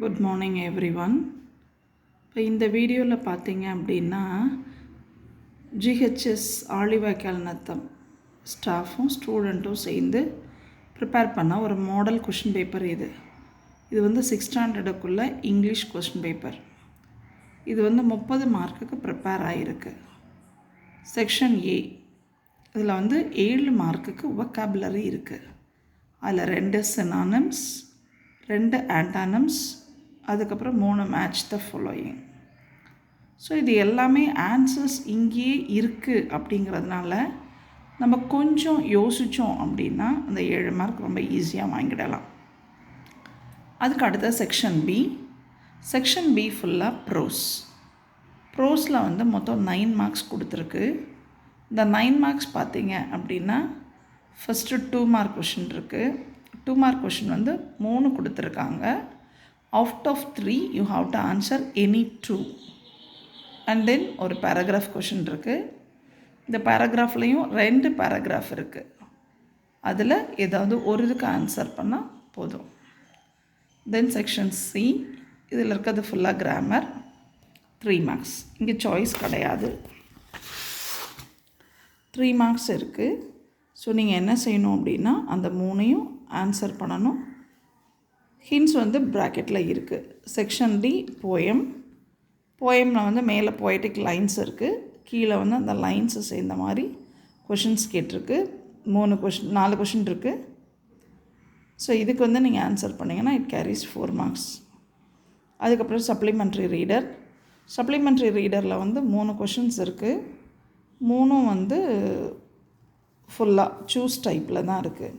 Good morning everyone. இப்போ இந்த வீடியோவில் பார்த்தீங்க அப்படின்னா ஜிஹெச்எஸ் ஆழிவாய்க்கால் நத்தம் ஸ்டாஃபும் ஸ்டூடெண்ட்டும் சேர்ந்து ப்ரிப்பேர் பண்ண ஒரு மாடல் கொஷின் பேப்பர் இது வந்து 6th ஸ்டாண்டர்டுக்குள்ளே இங்கிலீஷ் கொஷின் பேப்பர். இது வந்து 30 மார்க்குக்கு ப்ரிப்பேர் ஆகிருக்கு. செக்ஷன் ஏ இதில் வந்து 7 மார்க்குக்கு வொக்காபுலரி இருக்குது. அதில் 2 சினானிம்ஸ், 2 ஆன்டானிம்ஸ், அதுக்கப்புறம் 3 மேட்ச் த ஃபாலோயிங். ஸோ இது எல்லாமே ஆன்சர்ஸ் இங்கேயே இருக்குது. அப்படிங்கிறதுனால நம்ம கொஞ்சம் யோசித்தோம் அப்படின்னா அந்த 7 மார்க் ரொம்ப ஈஸியாக வாங்கிடலாம். அதுக்கு அடுத்த செக்ஷன் பி ஃபுல்லாக ப்ரோஸில் வந்து மொத்தம் 9 மார்க்ஸ் கொடுத்துருக்கு. இந்த 9 மார்க்ஸ் பார்த்தீங்க அப்படின்னா ஃபஸ்ட்டு 2 மார்க் கொஷின் இருக்குது. 2 மார்க் கொஷின் வந்து 3 கொடுத்துருக்காங்க. Out of 3 you have to answer any 2. And then ஒரு பேராகிராஃப் கொஷின் இருக்குது. இந்த பேராகிராஃப்லேயும் 2 பேராகிராஃப் இருக்குது. அதில் ஏதாவது ஒரு இதுக்கு ஆன்சர் பண்ணால் போதும். தென் செக்ஷன் சி இதில் இருக்கிறது ஃபுல்லாக கிராமர், 3 மார்க்ஸ். இங்கே சாய்ஸ் கிடையாது, 3 மார்க்ஸ் இருக்குது. ஸோ நீங்கள் என்ன செய்யணும் அப்படின்னா அந்த 3ஐயும் ஆன்சர் பண்ணணும். ஹிண்ட்ஸ் வந்து ப்ராக்கெட்டில் இருக்குது. செக்ஷன் டி போயமில் வந்து மேலே போய்டிக் லைன்ஸ் இருக்குது, கீழே வந்து அந்த லைன்ஸை சேர்ந்த மாதிரி கொஷின்ஸ் கேட்டிருக்கு. 4 கொஷின் இருக்குது. ஸோ இதுக்கு வந்து நீங்கள் ஆன்சர் பண்ணிங்கன்னா இட் கேரிஸ் 4 மார்க்ஸ். அதுக்கப்புறம் சப்ளிமெண்ட்ரி ரீடரில் வந்து 3 கொஷின்ஸ் இருக்குது. 3ம் வந்து ஃபுல்லாக சூஸ் டைப்பில் தான் இருக்குது.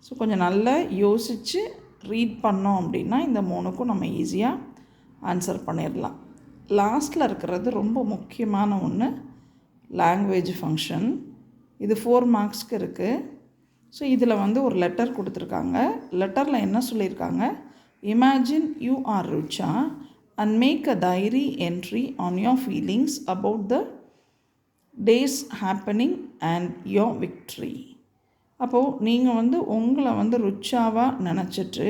ஸோ கொஞ்சம் நல்லா யோசித்து ரீட் பண்ணோம் அப்படின்னா இந்த 3க்கும் நம்ம ஈஸியாக ஆன்சர் பண்ணிடலாம். லாஸ்ட்டில் இருக்கிறது ரொம்ப முக்கியமான ஒன்று, லாங்குவேஜ் ஃபங்க்ஷன். இது 4 மார்க்ஸ்க்கு இருக்குது. ஸோ இதில் வந்து ஒரு லெட்டர் கொடுத்துருக்காங்க. லெட்டரில் என்ன சொல்லியிருக்காங்க, imagine you are Richa and make a diary entry on your feelings about the days happening and your victory. அப்போது நீங்கள் வந்து உங்களை வந்து ரிச்சாவாக நினச்சிட்டு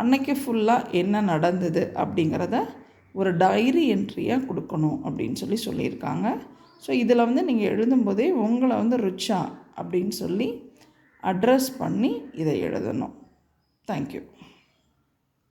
அன்னைக்கு ஃபுல்லாக என்ன நடந்தது அப்படிங்கிறத ஒரு டைரி என்ட்ரியாக கொடுக்கணும் அப்படின்னு சொல்லியிருக்காங்க. ஸோ இதில் வந்து நீங்கள் எழுதும்போதே உங்களை வந்து ரிச்சா அப்படின்னு சொல்லி அட்ரஸ் பண்ணி இதை எழுதணும். தேங்க்யூ.